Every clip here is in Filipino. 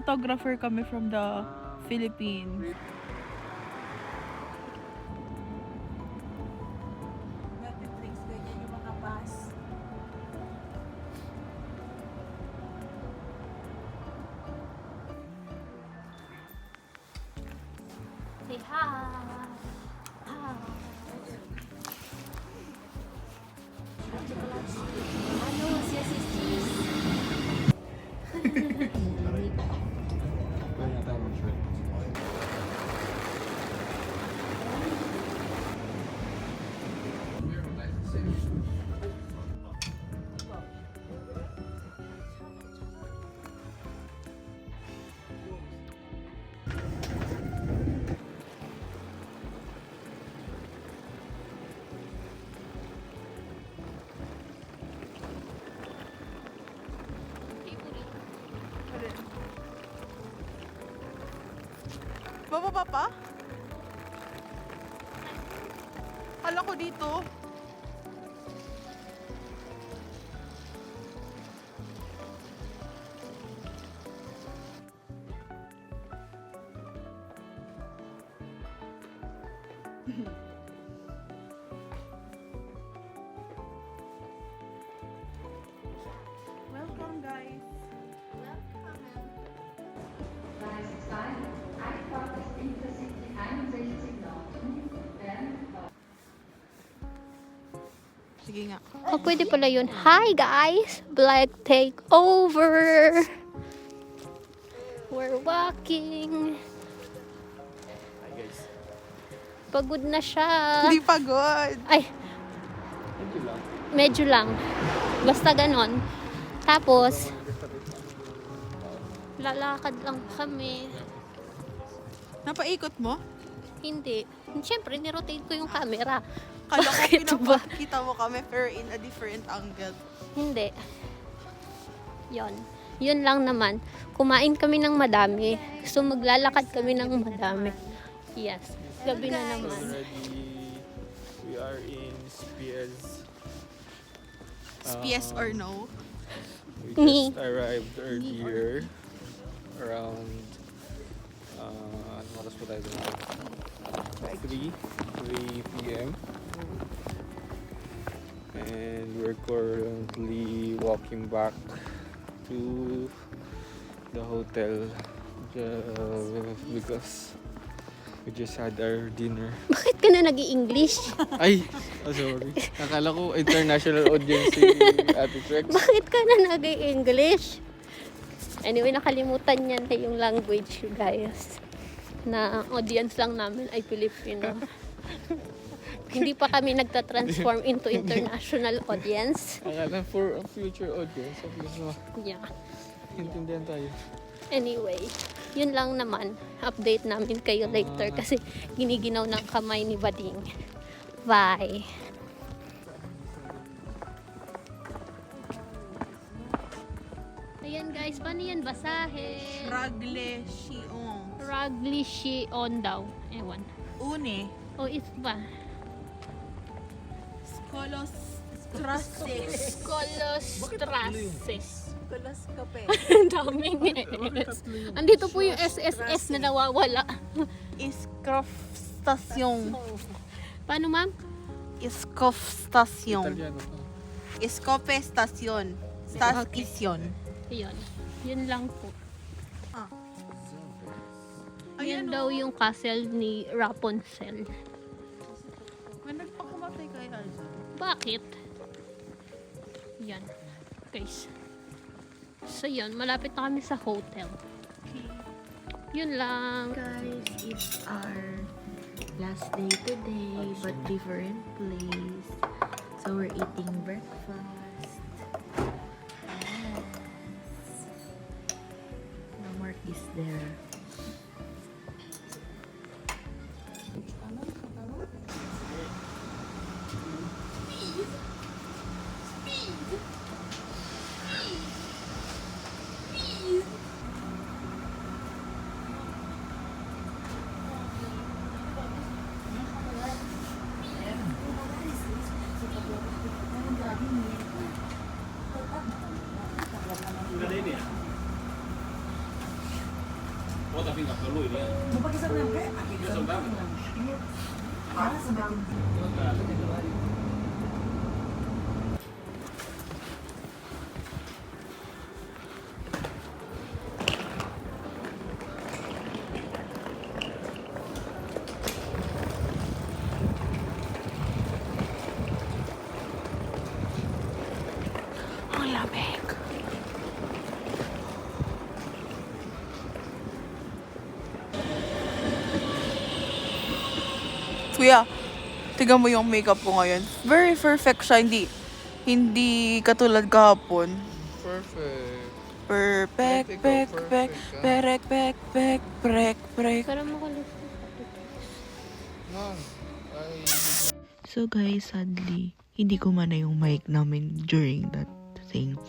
photographer kami from the Philippines. Netflix, ganyan yung mga bus. Say hi. Hi. Ano, siya si Cheese. Bababa pa? Hala ko dito. Welcome guys. Sige nga. Oh, pwede pala yun. Hi guys! Black takeover! We're walking. Hi guys. Pagod na siya. Hindi pagod. Ay, Thank you lang. medyo lang. Basta ganon. Tapos, lalakad lang kami. Napaikot mo? Hindi. Siyempre, nirotate ko yung camera. Kala ko Bakit ba? pinapakita mo kami pero in a different angle. Hindi. Yon. Yun lang naman. Kumain kami ng madami. So, maglalakad kami ng madami. Yes. Gabi na naman. Already, we are in SPS. Yes or no? We Ni. just arrived earlier. Around, ano oras po tayo doon? 3 p.m. And we're currently walking back to the hotel because we just had our dinner. Bakit ka na nag-i-English? Ay! Oh, sorry. Akala ko international audience si Ate Trex. Bakit ka na nag-i-English? Anyway, nakalimutan niya na yung language, you guys. Na audience lang namin ay Filipino. Hindi pa kami nagtatransform into international audience. Akala for a future audience. At least Yeah. intindihan tayo. Anyway, yun lang naman. Update namin kayo later kasi giniginaw ng kamay ni Bading. Bye! Ayan guys, paano yan basahin? Ragle Shiong. Raglishi on daw. Ewan. Une. O is ba? Skolos Strases. Kolostrases. Kulas kape. Ang daming S. Andito po yung SSS na nawawala. Iskof Station. Paano ma'am? Iskof Station. Italiano pa. Iskope Station. Station. Ayun. Yun lang po. Ayan Yan daw yung castle ni Rapunzel. May nagpakamatay kay Alza. Bakit? Yan. Guys. So yun, malapit na kami sa hotel. Yun lang. Guys, it's our last day today, but different place. So we're eating breakfast. Yes. No Mark is there. Ang lamig. Kuya, tignan mo yung makeup ko ngayon. Very perfect siya. Hindi katulad kahapon. Perfect. Perfect, Ikaw, pek, pek, perfect ka. perek, pek, pek, prek, prek. Para makulit. Ma'am, ay... So guys, sadly, hindi ko man yung mic namin during that thing.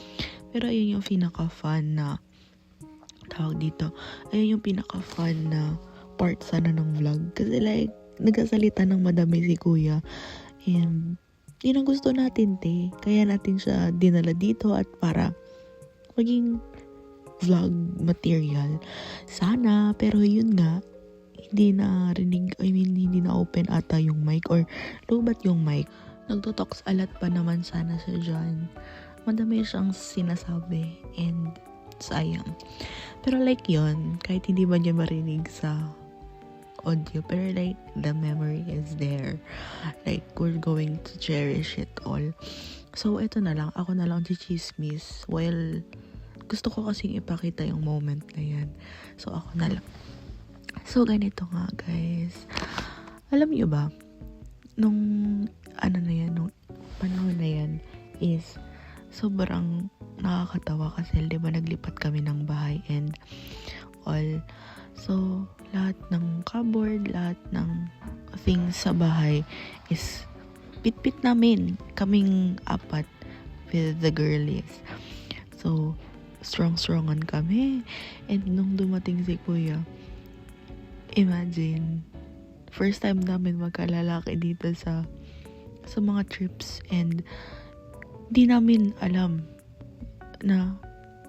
Pero ayun yung pinaka-fun na tawag dito. Ayun yung pinaka-fun na part sana ng vlog. Kasi like, nagsasalita ng madami si kuya. And yun ang gusto natin, te. Kaya natin siya dinala dito at para maging vlog material. Sana, pero yun nga, hindi na rinig, hindi na open ata yung mic or lobat yung mic. Nagtotalks alat pa naman sana siya dyan. Madami siyang sinasabi and sayang. Pero like yun, kahit hindi ba niya marinig sa audio, pero like the memory is there. Like we're going to cherish it all. So ito na lang, ako na lang chichismis. Well, gusto ko kasing ipakita yung moment na yan. So ako na lang. So ganito nga guys. Alam niyo ba, nung ano na yan, nung panahon na yan is sobrang nakakatawa kasi di ba naglipat kami ng bahay and all. So lahat ng cupboard, lahat ng things sa bahay is pit-pit namin. Kaming apat with the girlies. So strong-strongan kami. And nung dumating si kuya, imagine, first time namin magkalalaki dito sa mga trips and di namin alam na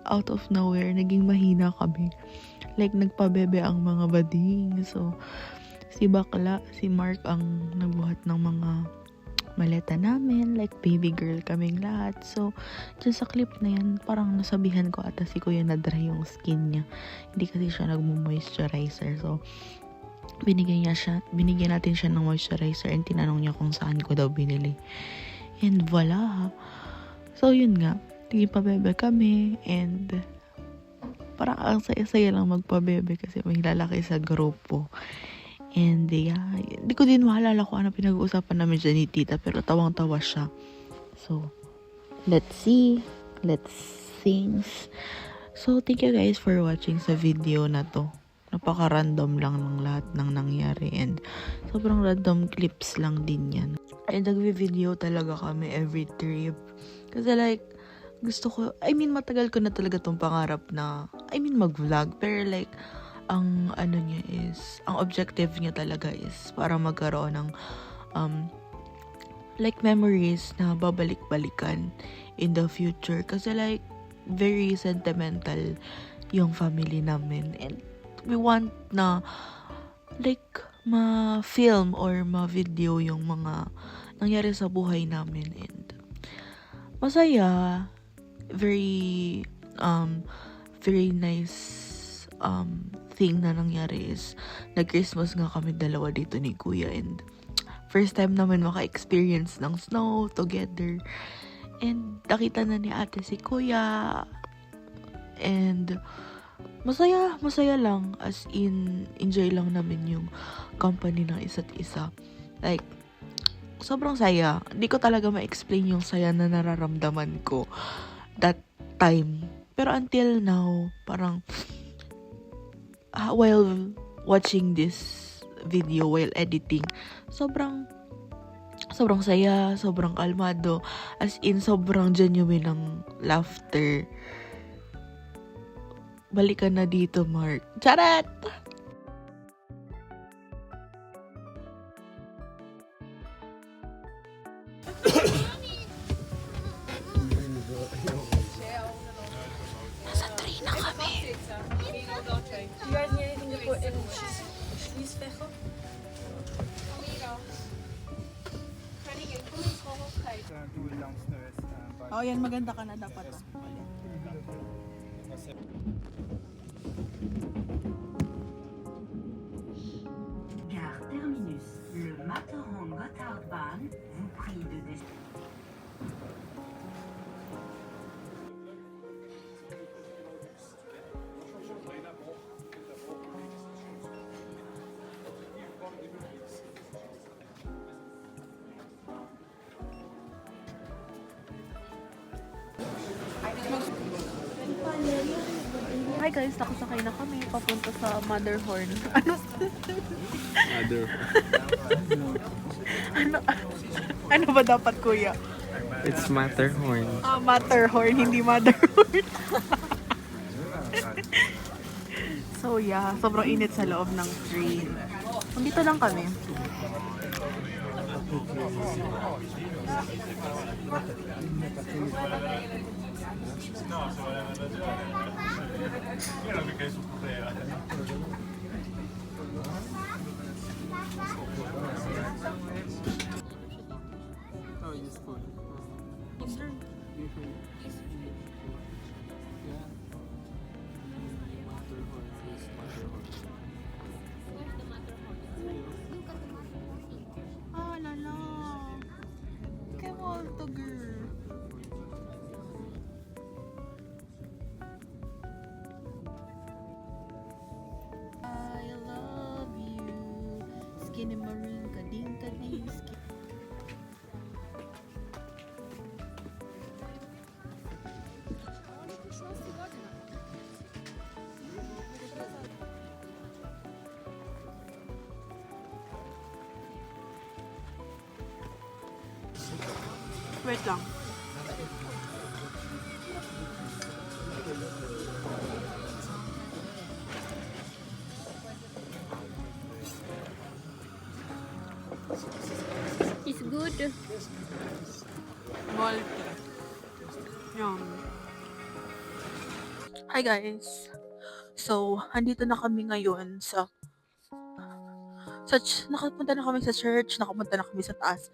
out of nowhere naging mahina kami. Like nagpabebe ang mga bading. So si Bakla, si Mark ang nagbuhat ng mga maleta namin, like baby girl kaming lahat. So dyan sa clip na yan, parang nasabihan ko ata si kuya na dry yung skin niya. Hindi kasi siya nagmo-moisturizer. So binigyan natin siya ng moisturizer and tinanong niya kung saan ko daw binili. And voila. So yun nga, naging pabebe kami and parang ang saya-saya lang magpabebe kasi may lalaki sa grupo. And yeah, hindi ko din maalala kung ano pinag-uusapan namin dyan ni tita, pero tawang-tawa siya. So, let's see. Let's sing. So, thank you guys for watching sa video na to. Napaka-random lang ng lahat ng nangyari and sobrang random clips lang din yan. And nagvi-video talaga kami every trip. Kasi like, gusto ko, matagal ko na talaga tong pangarap na, mag-vlog. Pero like, ang ano niya is, ang objective niya talaga is para magkaroon ng like memories na babalik-balikan in the future. Kasi like, very sentimental yung family namin. And we want na like, ma-film or ma-video yung mga nangyari sa buhay namin. And masaya, very nice thing na nangyari is nag-Christmas nga kami dalawa dito ni kuya and first time namin maka-experience ng snow together and nakita na ni ate si kuya and masaya lang, as in enjoy lang namin yung company ng isa't isa. Like sobrang saya, hindi ko talaga ma-explain yung saya na nararamdaman ko that time, pero until now parang while watching this video, while editing, sobrang saya, sobrang kalmado, as in sobrang genuine ng laughter. Balikan na dito, Mark. Charat! Nasa 3 na kami. Oh, yan maganda ka na dapat. Gare terminus, le Matterhorn Gotthardbahn vous prie de descendre. Hi guys, nakasakay na kami papunta sa Matterhorn. Other. Ano ba dapat kuya? It's Matterhorn. Matterhorn, hindi Motherhorn. So yeah, sobrang init sa loob ng train. Nandito lang kami. Oh, useful. Yeah. Matterhorn is Matterhorn. Ah, lala. Kay Walto, girl. I love you. Skinny maroon, kading kading. Wait lang. It's good. Malty. Yum. Hi guys. So, andito na kami ngayon sa nakapunta na kami sa church, nakapunta na kami sa taas.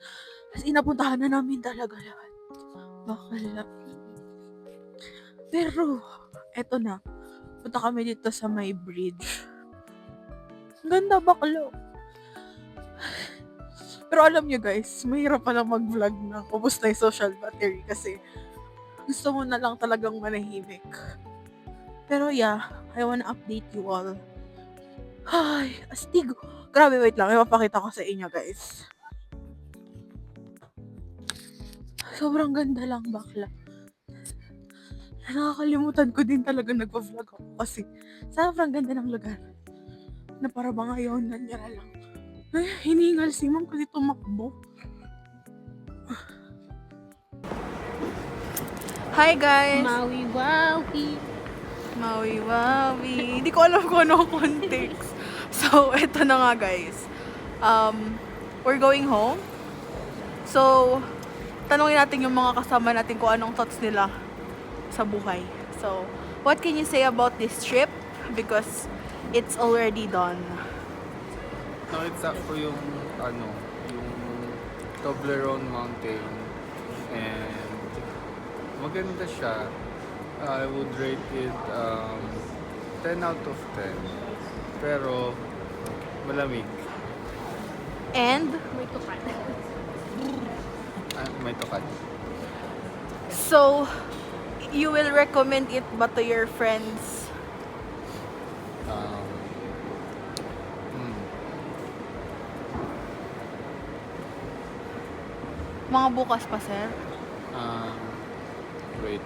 Kasi inapuntahan na namin talaga lahat. Bakala. Pero, eto na. Punta kami dito sa may bridge. Ang ganda bakla. Pero alam nyo guys, mahirap palang mag-vlog na ubos na yung social battery kasi gusto mo na lang talagang manahimik. Pero yeah, I wanna update you all. Ay, astig. Grabe, wait lang. Ipapakita ko sa inyo guys. Sobrang ganda lang bakla. Nakakalimutan ko din talaga nagpa-vlog ako kasi sobrang ganda ng lugar. Na para bang ayaw na niya lang. Ay, hiningal si ma'am kasi tumakbo. Hi guys! Maui Wawi. Maui Wawi. Hindi ko alam kung ano ang context. So, eto na nga guys. We're going home. So, tanungin natin yung mga kasama natin kung anong thoughts nila sa buhay. So, what can you say about this trip? Because it's already done. No, it's ako yung Toblerone Mountain, and maganda siya. I would rate it 10 out of 10. Pero malamig. And, May tukan. May tukad. so, you will recommend it ba to your friends? Mga bukas pa, sir? Wait.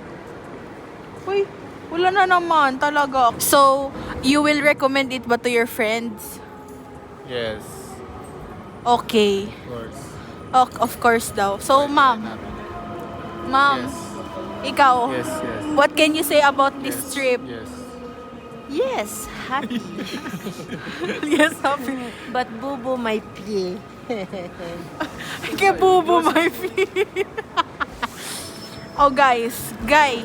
Uy, wala na naman, talaga. So, you will recommend it ba to your friends? Yes. Okay. Of course. Of course daw. So, ma'am, Yes. ikaw, Yes, yes. what can you say about this Yes, trip? Yes. Yes, happy. Yes, happy. But bubo my pie. Kay Bubo, my feet. Oh, guys. Guy.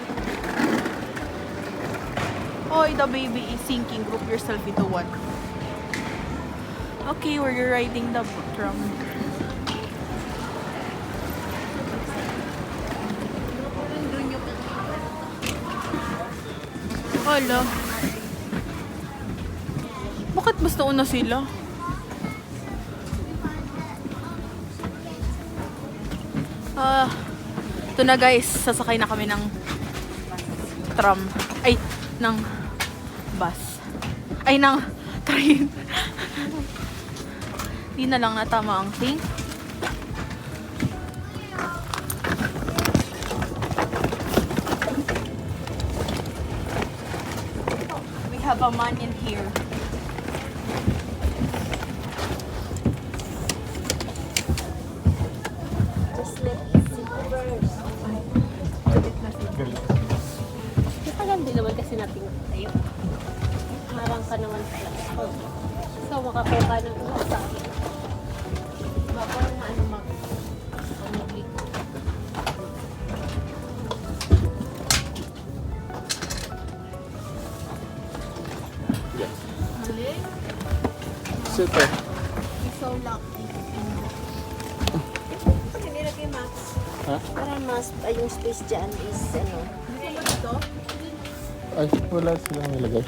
Oh, the baby is sinking. Group yourself into one. Okay, we're riding the tram. Hala. Bakit mas nauna sila? Ito na guys, sasakay na kami ng tram. Ay, ng bus. Ay, ng train. Di na lang natama ang thing. We have a man in here. Matagal din naman kasi natin tayo. Harang ka naman pala. So, makakuha ka ng ulas sa akin. Diba, parang maano mag-click. Mali. Super. So lucky. Kasi nilagay Max. Ha? Para mas, ay yung space dyan is, ano. Dito ba dito? Ay, wala silang nilagay.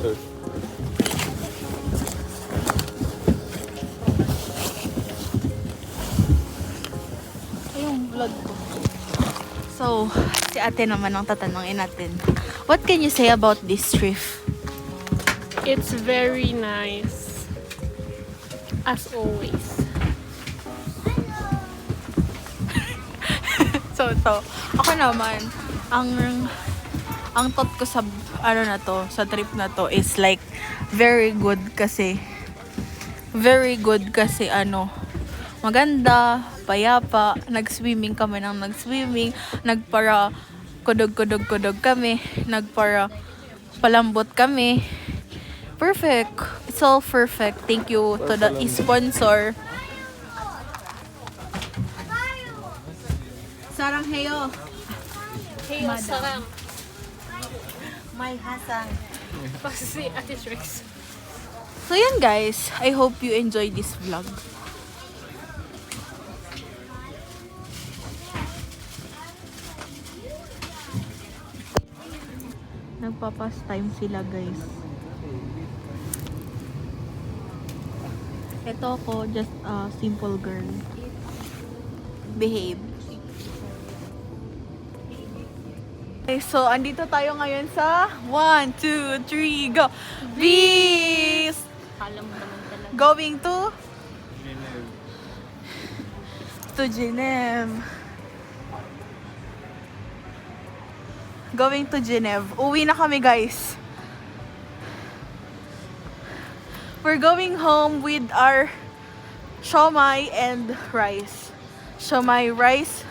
Sir. Yung vlog ko. So, si ate naman ang tatanungin natin. What can you say about this trip? It's very nice. As always. So, ako naman, ang thought ko sa, ano na to, sa trip na to is like, very good kasi, maganda, payapa, nag-swimming kami ng nag-swimming, nagpara kudog kami, nagpara palambot kami. Perfect. It's all perfect. Thank you to the sponsor. Sarang heyo. Hey, sarang. May hasang. Kasi si Ate Shreks. So yan guys, I hope you enjoy this vlog. Nagpa-pastime sila guys. Ito ako, just a simple girl. Behave. Okay, so andito tayo ngayon sa 1, 2, 3, go! Beast! Kala mo naman talaga. Going to Geneve. Going to Geneve. Uwi na kami, guys. We're going home with our siomai and rice. Siomai rice.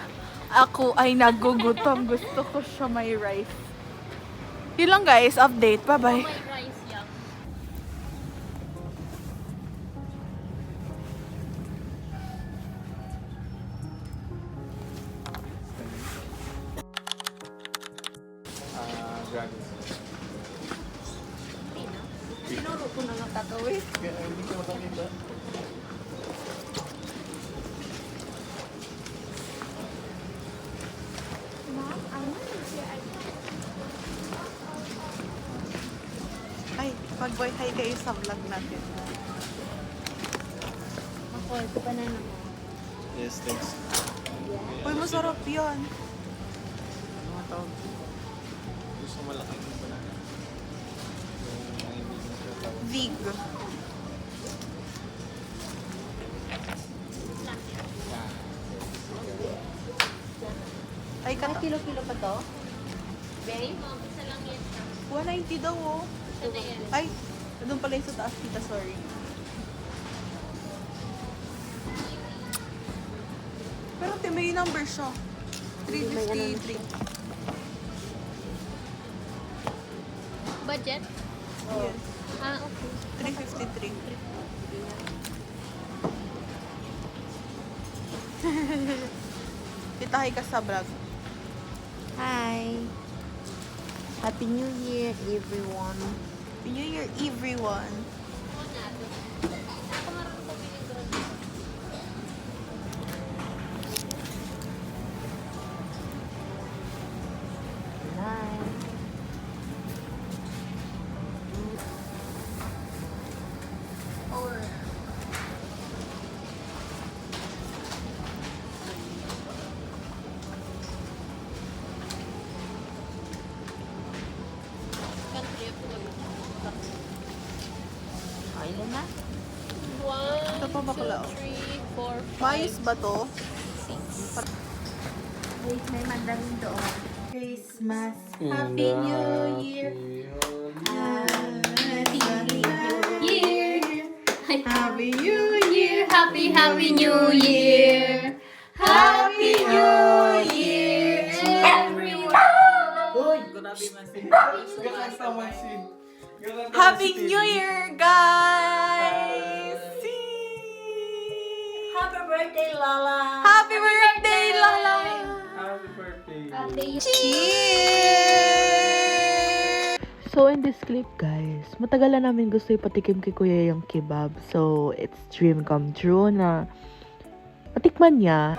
Ako ay nagugutom. Gusto ko siomai rice. Yun lang, guys. Update. Bye-bye. May rice yan. Dragon. Sinuro ko na lang tatawid. Kaya hindi ko makakita. Ay, mag-boy hi kayo sa vlog natin. Ako, ito pa na naman. Yes, thanks. Uy, masarap yan. Mga tawag. Gusto malaki yung banana. Yung hindi na siya tawag. Vig. Ay, Kilo-kilo pa to? Babe, isa lang yan. 190 daw oh. Ito na yan. Ay, doon pala yung sa taas, tita, sorry. Pero may number siya. 353. Budget? Yes. Ah, okay. 353. Magpakita hi ka sa vlog. Hi. Happy New Year, everyone. Happy New Year, everyone. Ilan na? 1, Ito pa bakla, oh. 2, 3, 4, 5. Mais ba to? Wait, may mandarin doon. Christmas. Happy New Year. Happy Year! Happy New Year! Happy, happy New Year! Happy New Year, everyone! Happy New Year, guys! Happy birthday, Lola! Happy birthday, Lola! Happy birthday. Cheers! So in this clip guys, matagal na namin gusto ipatikim kay Kuya yung kebab. So it's dream come true na matikman niya.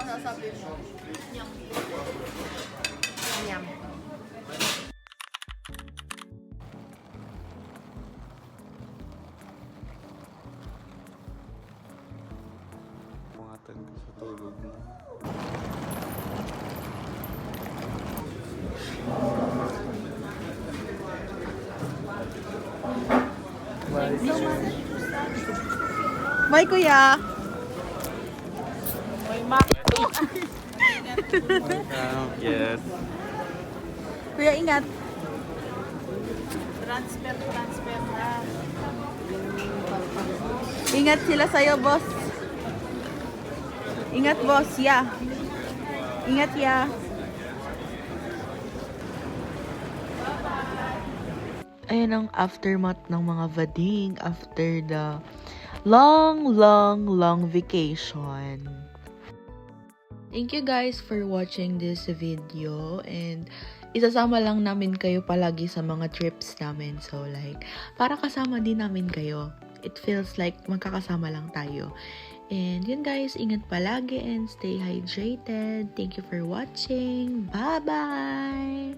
Pangatan ko sa tulog mo. Bye, Kuya! Yes. Kuya, ingat! Ingat sila sa'yo, boss. Ingat, boss. Ya. Ingat, ya. Ayan ang aftermath ng mga vading after the long vacation. Thank you guys for watching this video and isasama lang namin kayo palagi sa mga trips namin. So like, para kasama din namin kayo. It feels like magkakasama lang tayo. And yun guys, ingat palagi and stay hydrated. Thank you for watching. Bye-bye!